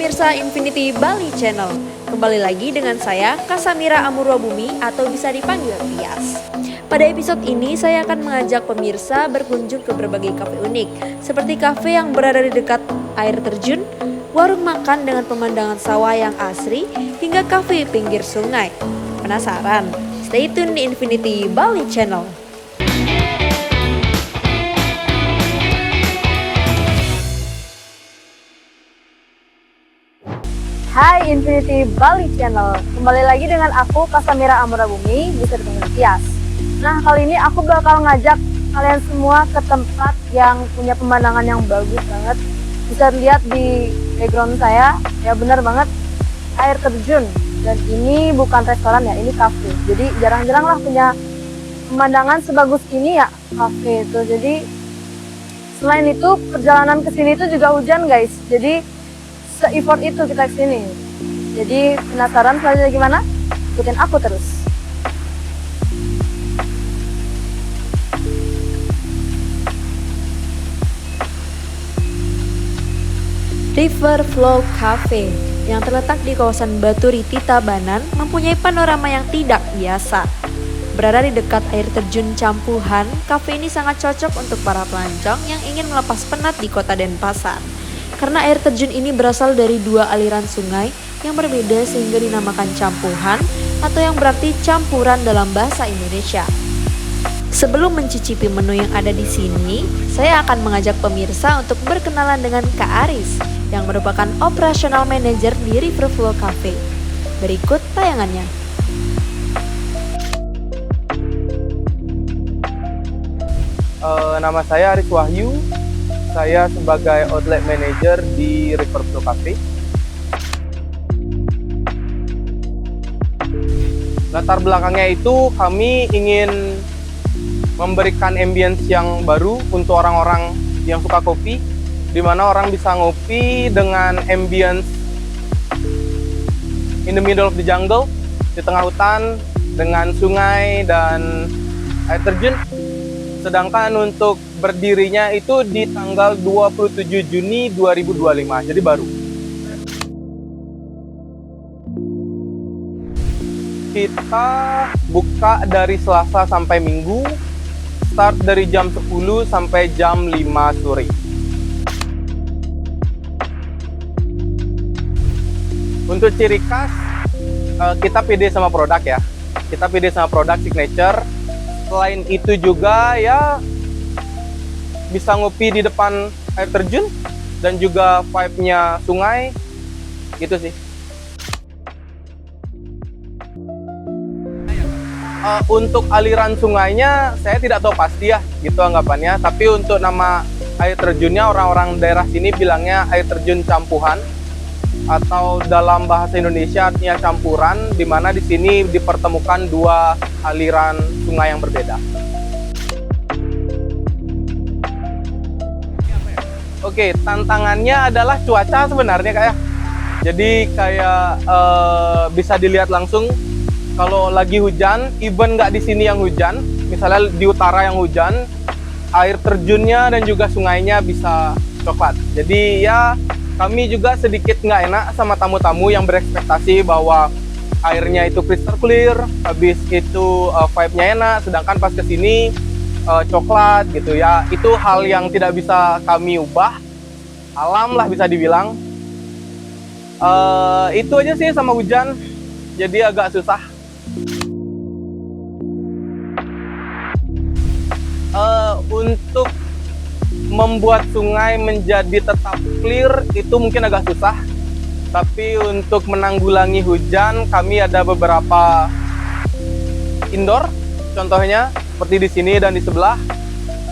pemirsa Infinity Bali Channel. Kembali lagi dengan saya, Kasamira Amurwa Bumi atau bisa dipanggil Tias. Pada episode ini saya akan mengajak pemirsa berkunjung ke berbagai kafe unik, seperti kafe yang berada di dekat air terjun, warung makan dengan pemandangan sawah yang asri, hingga kafe pinggir sungai. Penasaran? Stay tune di Infinity Bali Channel. Hai Infinity Bali Channel, kembali lagi dengan aku Kasamira Amurwa Bumi, bisa dipanggil Tias. Nah, kali ini aku bakal ngajak kalian semua ke tempat yang punya pemandangan yang bagus banget. Bisa lihat di background saya, ya benar banget, air terjun. Dan ini bukan restoran ya, ini cafe. Jadi jarang-jarang lah punya pemandangan sebagus ini ya, cafe itu. Jadi selain itu perjalanan ke sini itu juga hujan guys. Jadi se-effort itu kita kesini. Jadi penasaran selanjutnya gimana? Ikutin aku terus. River Flow Cafe yang terletak di kawasan Baturiti, Tabanan mempunyai panorama yang tidak biasa. Berada di dekat air terjun Campuhan, kafe ini sangat cocok untuk para pelancong yang ingin melepas penat di kota Denpasar. Karena air terjun ini berasal dari dua aliran sungai yang berbeda sehingga dinamakan campuhan atau yang berarti campuran dalam bahasa Indonesia. Sebelum mencicipi menu yang ada di sini, saya akan mengajak pemirsa untuk berkenalan dengan Kak Aris yang merupakan operational manager di River Flow Cafe. Berikut tayangannya. Nama saya Aris Wahyu. Saya sebagai outlet manager di River Flow Cafe. Latar belakangnya itu kami ingin memberikan ambience yang baru untuk orang-orang yang suka kopi, di mana orang bisa ngopi dengan ambience in the middle of the jungle, di tengah hutan dengan sungai dan air terjun. Sedangkan untuk berdirinya itu di tanggal 27 Juni 2025, jadi baru. Kita buka dari Selasa sampai Minggu, start dari jam 10 sampai jam 5 sore. Untuk ciri khas, kita pede sama produk ya. Kita pede sama produk signature. Selain itu juga ya bisa ngopi di depan air terjun dan juga vibe-nya sungai, gitu sih. Untuk aliran sungainya saya tidak tahu pasti ya, gitu anggapannya. Tapi untuk nama air terjunnya orang-orang daerah sini bilangnya air terjun campuhan, atau dalam bahasa Indonesia artinya campuran, di mana di sini dipertemukan dua aliran sungai yang berbeda. Oke, tantangannya adalah cuaca sebenarnya kayak. Jadi kayak bisa dilihat langsung kalau lagi hujan, even nggak di sini yang hujan, misalnya di utara yang hujan, air terjunnya dan juga sungainya bisa coklat. Jadi ya kami juga sedikit nggak enak sama tamu-tamu yang berekspektasi bahwa airnya itu crystal clear, habis itu vibe-nya enak, sedangkan pas kesini coklat gitu ya. Itu hal yang tidak bisa kami ubah, alam lah bisa dibilang. Itu aja sih sama hujan, jadi agak susah. Untuk membuat sungai menjadi tetap clear itu mungkin agak susah, tapi untuk menanggulangi hujan kami ada beberapa indoor, contohnya seperti di sini dan di sebelah.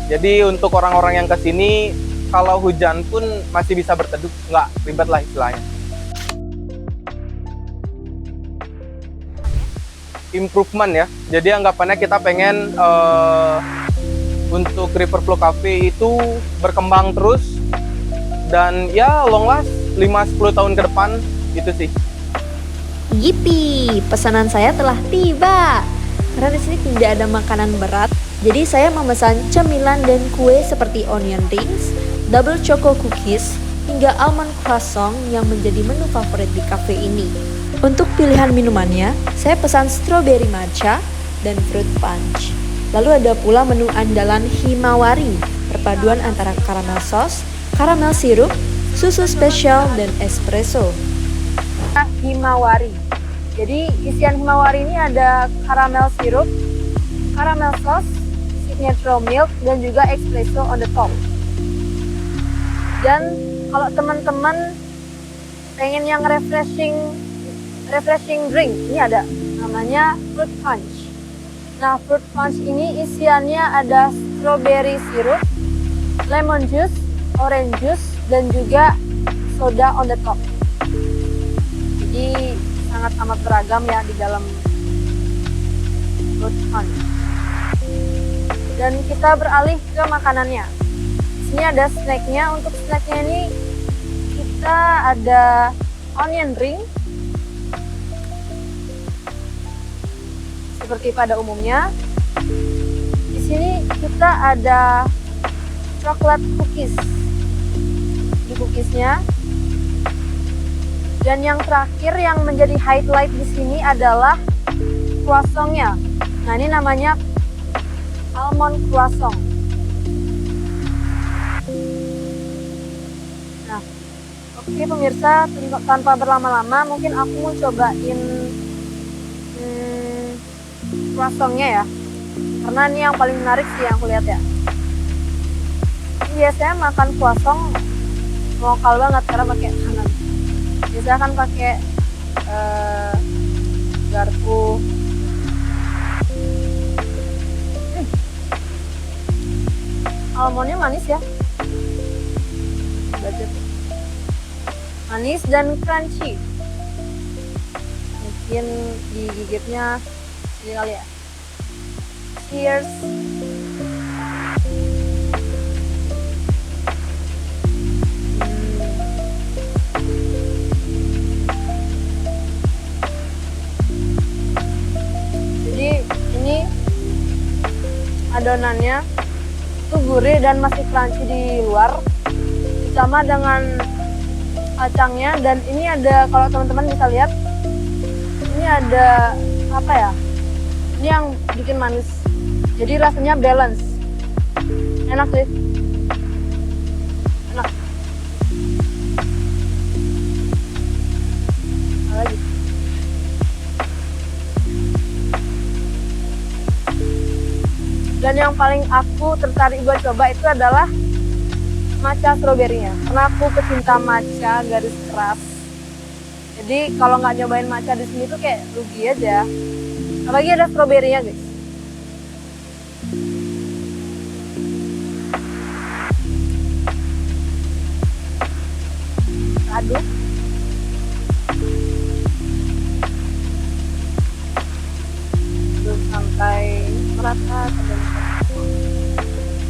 Jadi untuk orang-orang yang ke sini kalau hujan pun masih bisa berteduh, nggak ribet lah istilahnya. Improvement ya, jadi anggapannya kita pengen untuk River Flow Cafe itu berkembang terus dan ya long last 5-10 tahun ke depan, gitu sih. Yippee, pesanan saya telah tiba. Karena di sini tidak ada makanan berat, jadi saya memesan cemilan dan kue seperti onion rings, double choco cookies, hingga almond croissant yang menjadi menu favorit di cafe ini. Untuk pilihan minumannya, saya pesan strawberry matcha dan fruit punch. Lalu ada pula menu andalan Himawari, perpaduan antara caramel sauce, caramel sirup, susu spesial, dan espresso. Himawari. Jadi isian Himawari ini ada caramel sirup, caramel sauce, signature milk, dan juga espresso on the top. Dan kalau teman-teman pengen yang refreshing drink, ini ada namanya fruit punch. Nah, fruit punch ini isiannya ada strawberry syrup, lemon juice, orange juice, dan juga soda on the top. Jadi sangat amat beragam ya di dalam fruit punch. Dan kita beralih ke makanannya. Di sini ada snacknya. Untuk snacknya ini kita ada onion ring seperti pada umumnya. Di sini kita ada coklat cookies. Di cookiesnya. Dan yang terakhir yang menjadi highlight di sini adalah croissantnya. Nah, ini namanya almond croissant. Nah, oke pemirsa, tanpa berlama-lama mungkin aku mau cobain croissantnya ya. Karena ini yang paling menarik sih yang aku lihat ya. Biasanya makan croissant lokal banget karena pakai tangan. Biasanya kan pakai garpu. Almondnya manis ya, manis dan crunchy. Mungkin digigitnya ini kali ya. Cheers. Adonannya itu gurih dan masih crunchy di luar, sama dengan kacangnya. Dan ini ada, kalau teman-teman bisa lihat, ini ada apa ya, ini yang bikin manis, jadi rasanya balance, enak sih, enak. Apa lagi? Dan yang paling aku tertarik buat coba itu adalah matcha strawberry-nya. Karena aku pecinta matcha garis keras. Jadi kalau nggak nyobain matcha di sini tuh kayak rugi aja. Apalagi ada strawberry-nya, guys. Aduk. Aduk sampai merata sampai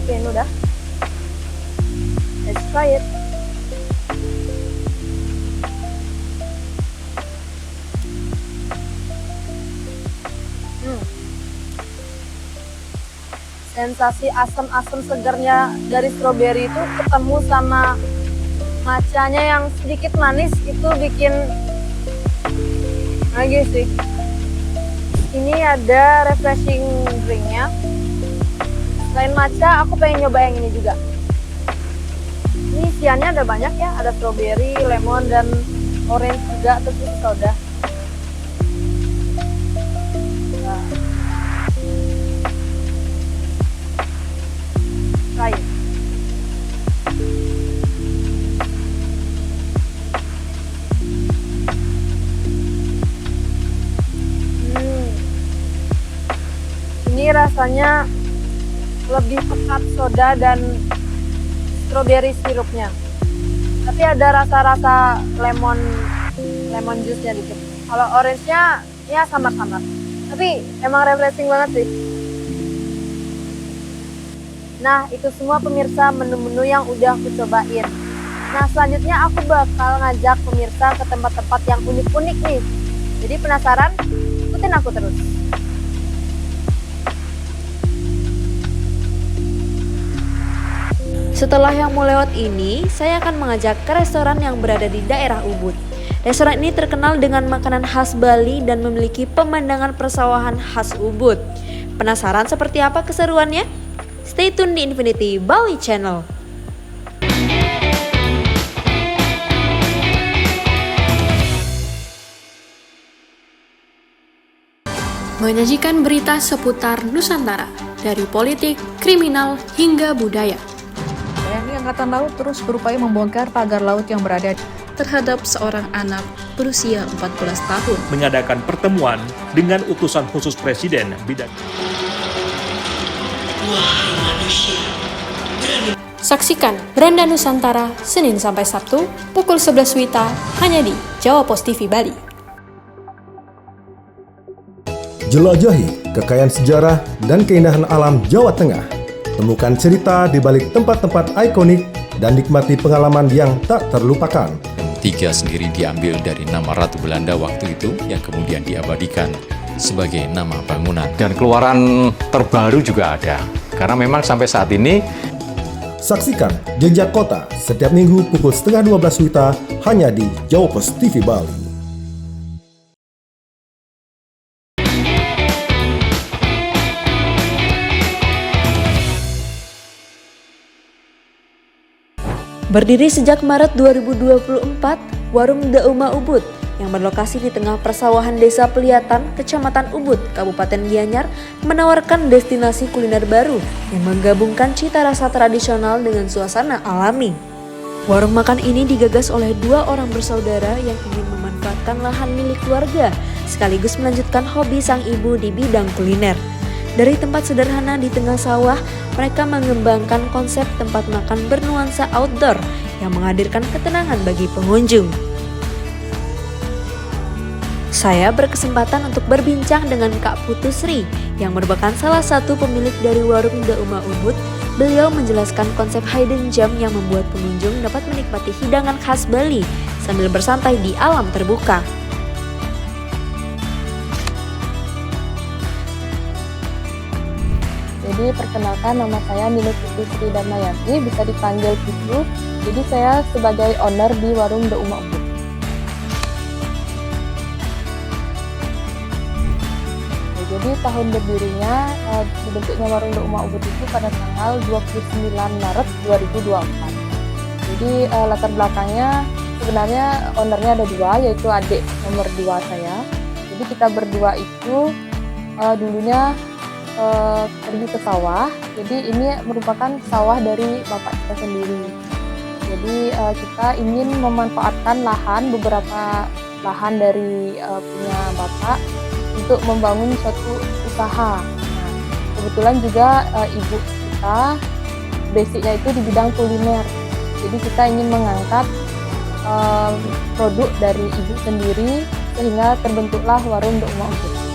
oke, ini udah. Let's try it. Sensasi asam-asam segarnya dari stroberi itu ketemu sama matchanya yang sedikit manis, itu bikin lagi sih. Ini ada refreshing drinknya. Selain matcha, aku pengen nyoba yang ini juga. Ini isiannya ada banyak ya, ada strawberry, lemon, dan orange juga, terus itu soda. Nah. Try it. Ini rasanya lebih pekat soda dan strawberry sirupnya, tapi ada rasa-rasa lemon juice-nya dikit. Kalau orange-nya ya samar-samar, tapi emang refreshing banget sih. Nah, itu semua pemirsa menu-menu yang udah aku cobain. Nah, selanjutnya aku bakal ngajak pemirsa ke tempat-tempat yang unik-unik nih. Jadi penasaran? Ikutin aku terus. Setelah yang mau lewat ini, saya akan mengajak ke restoran yang berada di daerah Ubud. Restoran ini terkenal dengan makanan khas Bali dan memiliki pemandangan persawahan khas Ubud. Penasaran seperti apa keseruannya? Stay tune di Infinity Bali Channel. Menyajikan berita seputar Nusantara, dari politik, kriminal, hingga budaya. TNI Angkatan Laut terus berupaya membongkar pagar laut yang berada Terhadap seorang anak berusia 14 tahun. Mengadakan pertemuan dengan utusan khusus Presiden bidang. Saksikan Beranda Nusantara Senin sampai Sabtu pukul 11 WITA hanya di Jawa Pos TV Bali. Jelajahi kekayaan sejarah dan keindahan alam Jawa Tengah. Temukan cerita di balik tempat-tempat ikonik dan nikmati pengalaman yang tak terlupakan. Tiga sendiri diambil dari nama Ratu Belanda waktu itu yang kemudian diabadikan sebagai nama bangunan. Dan keluaran terbaru juga ada. Karena memang sampai saat ini Saksikan Jejak Kota setiap minggu pukul 11:30 WITA hanya di Jawa Pos TV Bali. Berdiri sejak Maret 2024, Warung Dauma Ubud yang berlokasi di tengah persawahan Desa Peliatan, Kecamatan Ubud, Kabupaten Gianyar, menawarkan destinasi kuliner baru yang menggabungkan cita rasa tradisional dengan suasana alami. Warung makan ini digagas oleh dua orang bersaudara yang ingin memanfaatkan lahan milik keluarga, sekaligus melanjutkan hobi sang ibu di bidang kuliner. Dari tempat sederhana di tengah sawah, mereka mengembangkan konsep tempat makan bernuansa outdoor yang menghadirkan ketenangan bagi pengunjung. Saya berkesempatan untuk berbincang dengan Kak Putu Sri yang merupakan salah satu pemilik dari Warung Dauma Ubud. Beliau menjelaskan konsep hidden gem yang membuat pengunjung dapat menikmati hidangan khas Bali sambil bersantai di alam terbuka. Jadi perkenalkan, nama saya Nini Putu Sri Damayanti, bisa dipanggil Putu. Jadi saya sebagai owner di Warung Dauma Ubud. Jadi tahun berdirinya, dibentuknya Warung Dauma Ubud itu pada tanggal 29 Maret 2024. Jadi latar belakangnya sebenarnya ownernya ada dua, yaitu adik nomor 2 saya. Jadi kita berdua itu dulunya pergi ke sawah. Jadi ini merupakan sawah dari bapak kita sendiri. Jadi kita ingin memanfaatkan beberapa lahan dari punya bapak untuk membangun suatu usaha. Nah, kebetulan juga ibu kita basicnya itu di bidang kuliner. Jadi kita ingin mengangkat produk dari ibu sendiri sehingga terbentuklah Warung Dauma Ubud.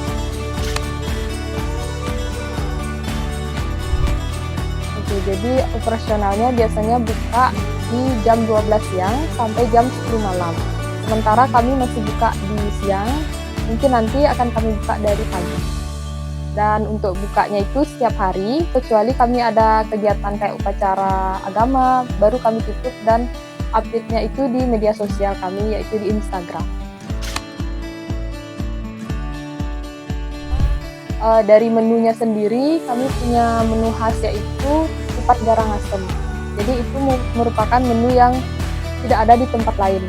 Jadi operasionalnya biasanya buka di jam 12 siang sampai jam 10 malam. Sementara kami masih buka di siang, mungkin nanti akan kami buka dari pagi. Dan untuk bukanya itu setiap hari, kecuali kami ada kegiatan kayak upacara agama, baru kami tutup, dan update-nya itu di media sosial kami, yaitu di Instagram. Dari menunya sendiri, kami punya menu khas yaitu kupat garang asem. Jadi itu merupakan menu yang tidak ada di tempat lain,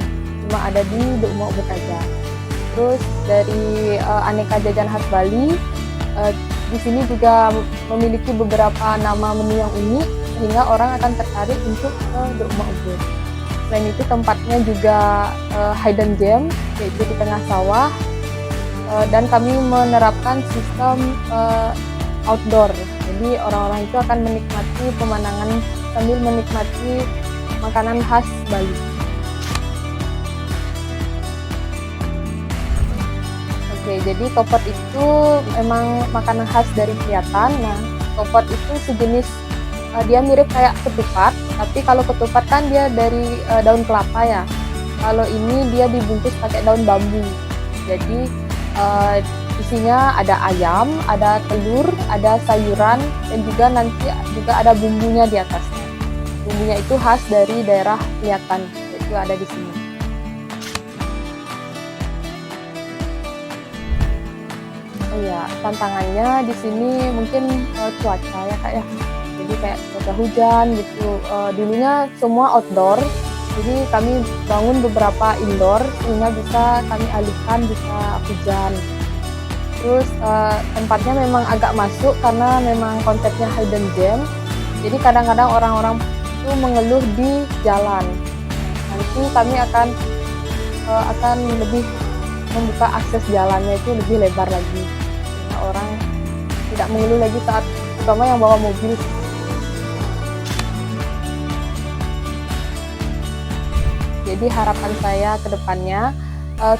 cuma ada di Dauma Ubud aja. Terus dari aneka jajan khas Bali, di sini juga memiliki beberapa nama menu yang unik sehingga orang akan tertarik untuk ke Dauma Ubud. Selain itu tempatnya juga hidden gem, yaitu di tengah sawah, dan kami menerapkan sistem outdoor. Jadi orang-orang itu akan menikmati pemandangan sambil menikmati makanan khas Bali. Oke, jadi topot itu memang makanan khas dari Peliatan. Nah, topot itu sejenis, dia mirip kayak ketupat, tapi kalau ketupat kan dia dari daun kelapa ya. Kalau ini dia dibungkus pakai daun bambu. Jadi isinya ada ayam, ada telur, ada sayuran, dan juga nanti ada bumbunya di atasnya. bumbunya itu khas dari daerah Liatan, itu ada di sini. Oh ya, tantangannya di sini mungkin cuaca ya Kak ya. Jadi kayak cuaca hujan gitu. Dulunya semua outdoor, jadi kami bangun beberapa indoor sehingga bisa kami alihkan bisa hujan. Terus tempatnya memang agak masuk karena memang konsepnya hidden gem. Jadi kadang-kadang orang-orang itu mengeluh di jalan. Nanti kami akan lebih membuka akses jalannya itu lebih lebar lagi. Sehingga orang tidak mengeluh lagi saat terutama yang bawa mobil. Jadi harapan saya ke depannya,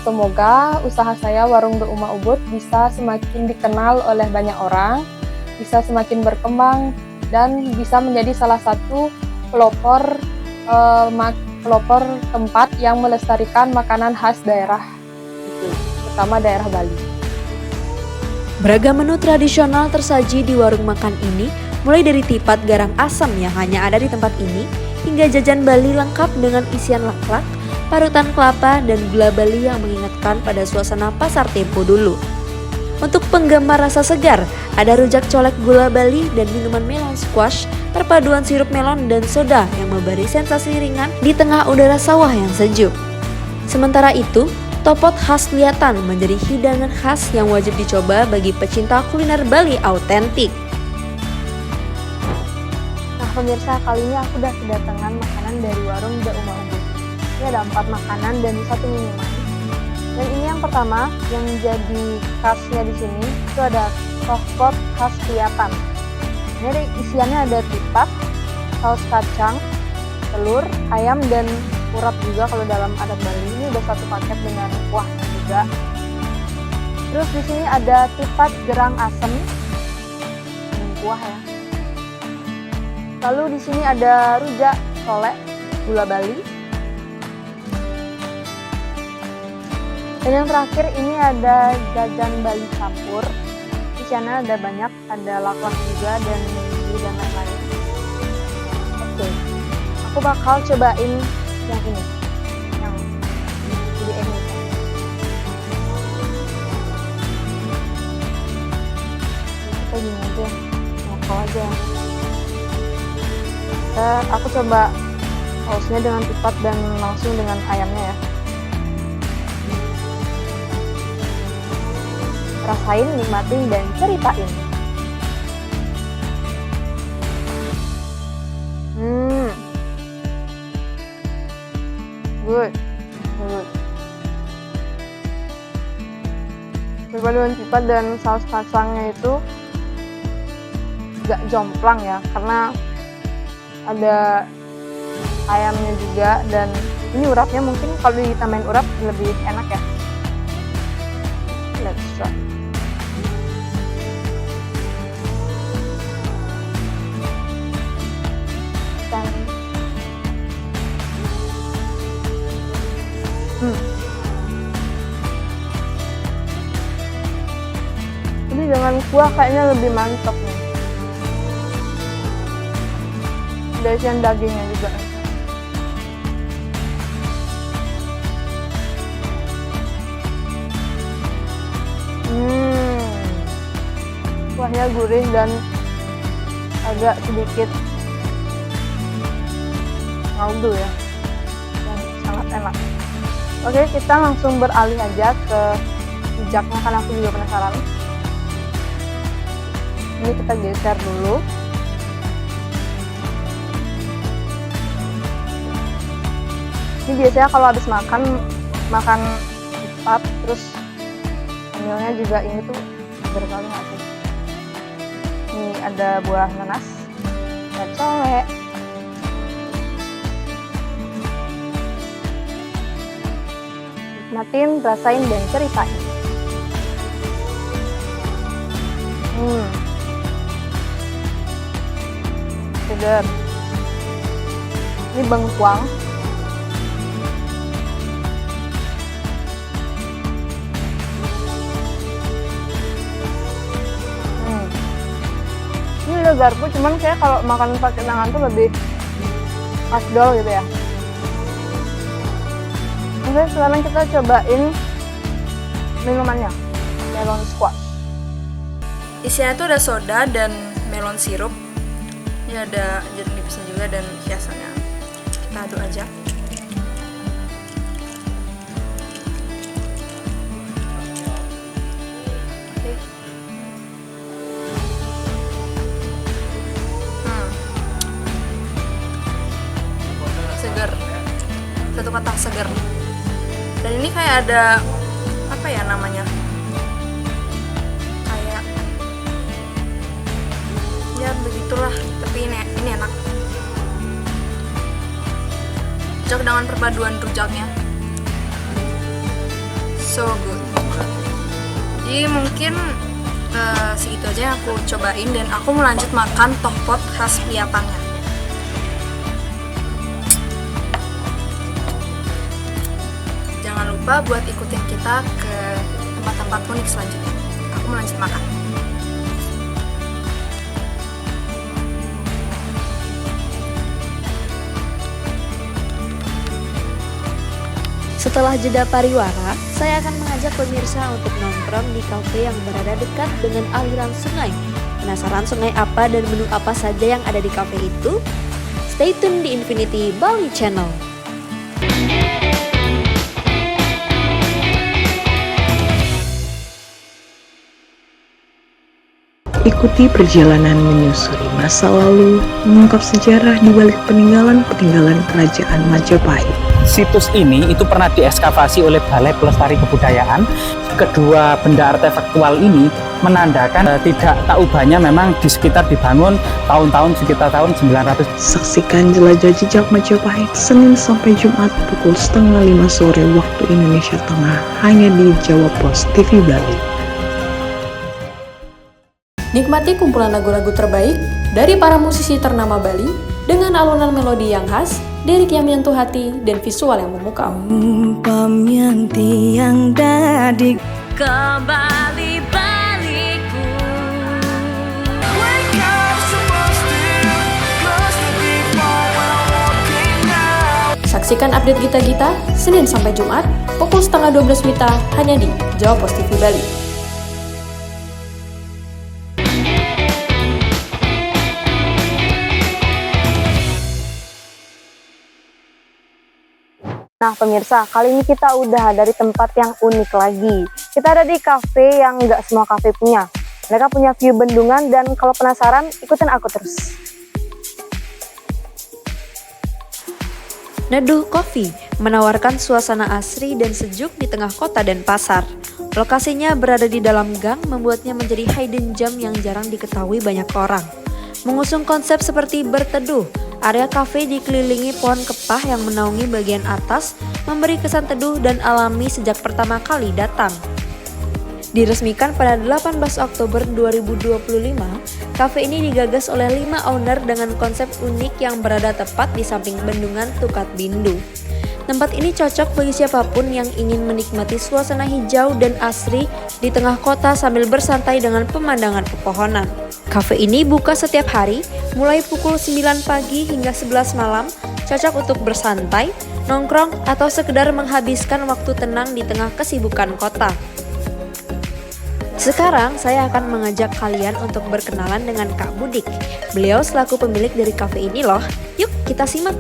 semoga usaha saya Warung The Uma Ubud bisa semakin dikenal oleh banyak orang, bisa semakin berkembang, dan bisa menjadi salah satu pelopor tempat yang melestarikan makanan khas daerah itu, terutama daerah Bali. Beragam menu tradisional tersaji di warung makan ini, mulai dari tipat garang asam yang hanya ada di tempat ini, hingga jajan Bali lengkap dengan isian laklak, parutan kelapa, dan gula Bali yang mengingatkan pada suasana pasar Tempo dulu. Untuk penggemar rasa segar, ada rujak colek gula Bali dan minuman melon squash, perpaduan sirup melon dan soda yang memberi sensasi ringan di tengah udara sawah yang sejuk. Sementara itu, topot khas Liatan menjadi hidangan khas yang wajib dicoba bagi pecinta kuliner Bali autentik. Nah pemirsa, kali ini aku udah kedatangan makanan dari warung The Uma Ubud. Ini ada 4 makanan dan 1 minuman. Dan ini yang pertama yang jadi khasnya di sini itu ada topot khas Liatan. Ini ada isiannya ada tipat, saus kacang, telur, ayam, dan urap juga kalau dalam adat Bali. Ini udah 1 paket dengan kuahnya juga. Terus di sini ada tipat gerang asem, kuah ya. Lalu di sini ada rujak colek gula Bali. Dan yang terakhir ini ada jajan Bali campur. Isiannya ada banyak, ada laklak juga dan mie dan lain-lain. Oke, aku bakal cobain yang ini, yang jadi ini. Kita gini aja, lokal aja. Aku coba sausnya dengan tipat dan langsung dengan ayamnya ya. Rasain, nikmatin, dan ceritain. Good. Perpaduan tipat dan saus kacangnya itu gak jomplang ya, karena ada ayamnya juga, dan ini urapnya mungkin kalau ditambahin urap lebih enak ya. Let's try. Ini dengan kuah kayaknya lebih mantap nih. Ada isian dagingnya juga. Kuahnya gurih dan agak sedikit kaldu ya, dan sangat enak. Oke, kita langsung beralih aja ke rujaknya karena aku juga penasaran. Ini kita geser dulu. Ini biasanya kalau habis makan cepat, terus sambilnya juga ini tuh seger kali nggak sih? Ini ada buah nanas, ada colek, nikmatin, rasain, dan ceritain. Seger. Ini bengkuang. Ini udah garpu, cuman kayak kalau makan pakai tangan tuh lebih afdol gitu ya. Oke, sekarang kita cobain minumannya, melon squash. Isinya tuh ada soda dan melon sirup. Ini ada jeruk nipisnya juga dan hiasannya. Kita aduk aja. Oke. Seger. Satu kata seger. Dan ini kayak ada apa ya namanya? Kayak ya begitulah, tapi ini enak. Cocok dengan perpaduan rujaknya. So good. Jadi mungkin segitu aja yang aku cobain dan aku mau lanjut makan tokpot khas Piapangnya. Jangan lupa buat ikutin kita ke tempat-tempat unik selanjutnya. Aku mau lanjut makan. Setelah jeda pariwara, saya akan mengajak pemirsa untuk nongkrong di kafe yang berada dekat dengan aliran sungai. Penasaran sungai apa dan menu apa saja yang ada di kafe itu? Stay tune di Infinity Bali Channel. Ikuti perjalanan menyusuri masa lalu, mengungkap sejarah di balik peninggalan-peninggalan kerajaan Majapahit. Situs ini itu pernah diekskavasi oleh Balai Pelestari Kebudayaan. Kedua benda artefaktual ini menandakan tidak tak ubahnya memang di sekitar dibangun tahun-tahun sekitar tahun 900. Saksikan jelajah jejak Majapahit Senin sampai Jumat pukul 4:30 sore waktu Indonesia Tengah hanya di Jawa Pos TV Bali. Nikmati kumpulan lagu-lagu terbaik dari para musisi ternama Bali dengan alunan melodi yang khas, lirik yang menyentuh hati, dan visual yang memukau. Yang dadi kembali baliku. Saksikan update Gita-Gita Senin sampai Jumat pukul 11:30 WITA hanya di Jawa Pos TV Bali. Nah pemirsa, kali ini kita udah dari tempat yang unik lagi. Kita ada di kafe yang nggak semua kafe punya. Mereka punya view bendungan dan kalau penasaran, ikutin aku terus. Neduh Coffee menawarkan suasana asri dan sejuk di tengah kota dan pasar. Lokasinya berada di dalam gang membuatnya menjadi hidden gem yang jarang diketahui banyak orang. Mengusung konsep seperti berteduh, area kafe dikelilingi pohon kepah yang menaungi bagian atas, memberi kesan teduh dan alami sejak pertama kali datang. Diresmikan pada 18 Oktober 2025, kafe ini digagas oleh 5 owner dengan konsep unik yang berada tepat di samping bendungan Tukat Bindu. Tempat ini cocok bagi siapapun yang ingin menikmati suasana hijau dan asri di tengah kota sambil bersantai dengan pemandangan pepohonan. Kafe ini buka setiap hari, mulai pukul 9 pagi hingga 11 malam, cocok untuk bersantai, nongkrong, atau sekedar menghabiskan waktu tenang di tengah kesibukan kota. Sekarang saya akan mengajak kalian untuk berkenalan dengan Kak Budik. Beliau selaku pemilik dari kafe ini loh. Yuk kita simak.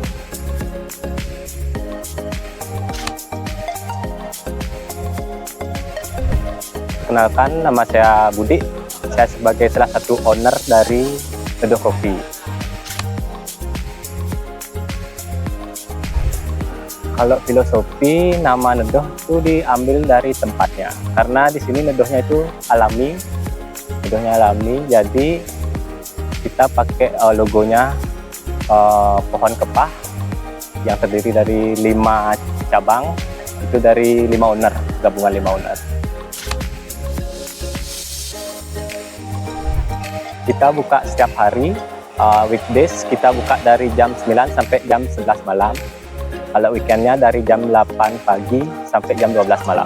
Kenalkan, nama saya Budi. Saya sebagai salah satu owner dari Neduh Coffee. Kalau filosofi nama Neduh itu diambil dari tempatnya, karena di sini neduhnya itu alami, jadi kita pakai logonya pohon kepah yang terdiri dari 5 cabang, itu dari 5 owner, gabungan 5 owner. Kita buka setiap hari, weekdays kita buka dari jam 9 sampai jam 11 malam. Kalau weekendnya dari jam 8 pagi sampai jam 12 malam.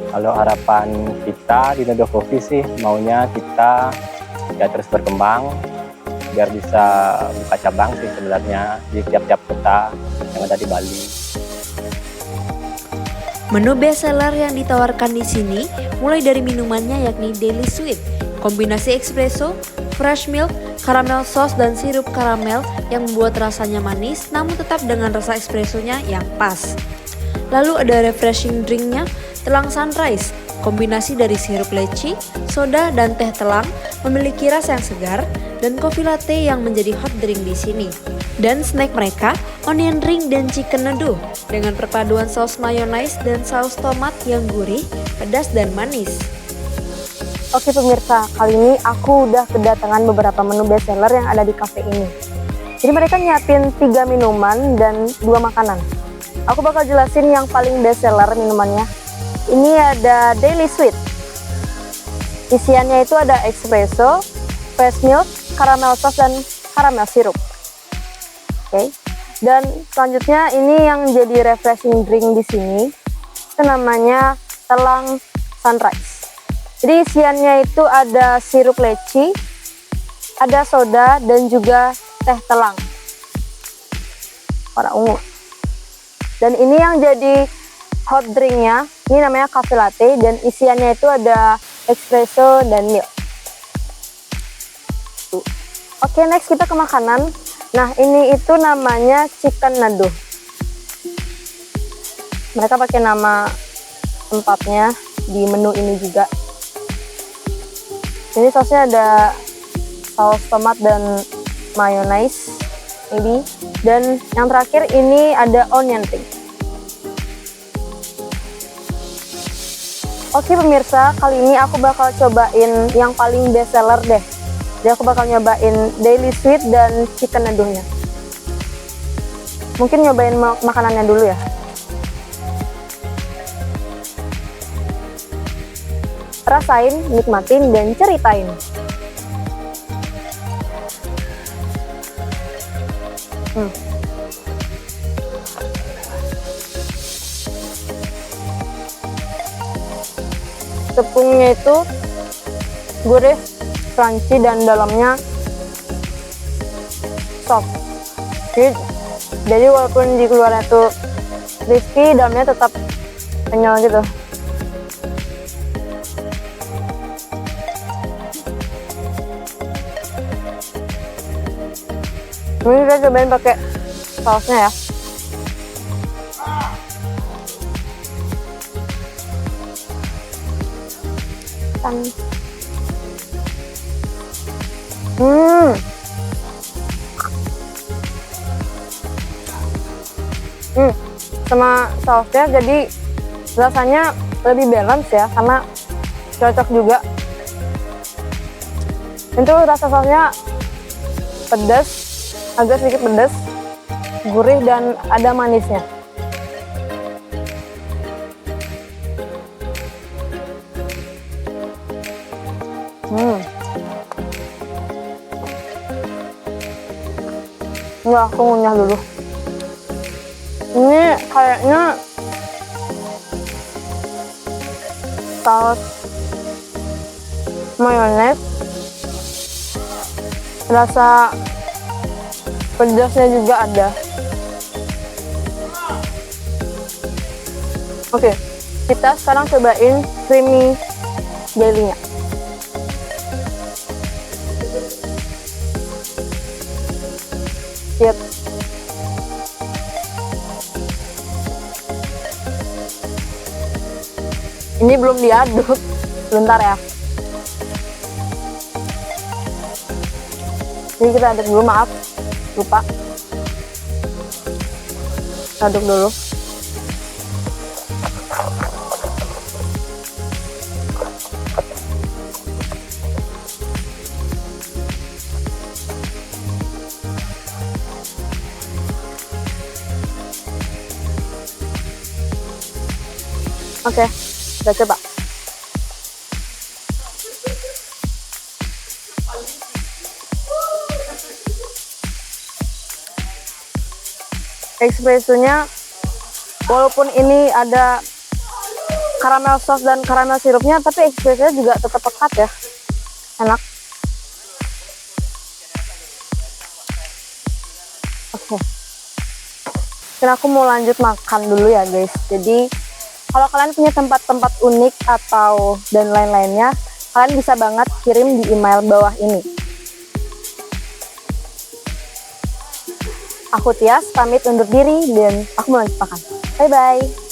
Kalau harapan kita di Neduh Coffee sih maunya kita ya terus berkembang, biar bisa buka cabang sih sebenarnya di tiap-tiap kota yang ada di Bali. Menu best seller yang ditawarkan di sini mulai dari minumannya yakni Daily Sweet, kombinasi espresso, fresh milk, caramel sauce dan sirup karamel yang membuat rasanya manis namun tetap dengan rasa espressonya yang pas. Lalu ada refreshing drinknya, telang sunrise, kombinasi dari sirup leci, soda dan teh telang, memiliki rasa yang segar, dan kopi latte yang menjadi hot drink di sini. Dan snack mereka, onion ring dan chicken noodle dengan perpaduan saus mayonnaise dan saus tomat yang gurih, pedas dan manis. Oke pemirsa, kali ini aku udah kedatangan beberapa menu best seller yang ada di cafe ini. Jadi mereka nyiapin 3 minuman dan 2 makanan. Aku bakal jelasin yang paling best seller minumannya. Ini ada Daily Sweet. Isiannya itu ada espresso, fresh milk, caramel sauce dan caramel sirup. Oke. Dan selanjutnya ini yang jadi refreshing drink di sini. Itu namanya telang sunrise. Jadi isiannya itu ada sirup leci, ada soda dan juga teh telang warna ungu. Dan ini yang jadi hot drinknya, ini namanya cafe latte dan isiannya itu ada espresso dan milk. Oke, next kita ke makanan. Nah, ini itu namanya chicken noodle. Mereka pakai nama tempatnya di menu ini juga. Ini sausnya ada saus tomat dan mayonnaise, maybe. Dan yang terakhir ini ada onion ring. Oke pemirsa, kali ini aku bakal cobain yang paling best seller deh. Jadi aku bakal nyobain Daily Sweet dan chicken noodle-nya. Mungkin nyobain makanannya dulu ya. Rasain, nikmatin, dan ceritain. Tepungnya itu gurih, crunchy, dan dalamnya soft. Jadi walaupun di luarnya tuh crispy, dalamnya tetap kenyal gitu. Ini kita cobain pakai sausnya ya. Sama sausnya jadi rasanya lebih balance ya, karena cocok juga. Itu rasa sausnya pedas, agak sedikit pedas, gurih dan ada manisnya. Enggak, aku ngunyah dulu. Ini kayaknya saus mayonnaise, rasa pedasnya juga ada. Oke, kita sekarang cobain creamy jelly-nya. Siap. Ini belum diaduk, sebentar ya. Ini kita aduk dulu, maaf, lupa. Aduk dulu. Oke, kita coba. Espressonya, walaupun ini ada caramel sauce dan caramel sirupnya, tapi espressonya juga tetap pekat ya, enak. Dan aku mau lanjut makan dulu ya guys. Jadi kalau kalian punya tempat-tempat unik atau dan lain-lainnya, kalian bisa banget kirim di email bawah ini. Aku Tias, pamit undur diri dan aku mau lanjut makan. Bye-bye.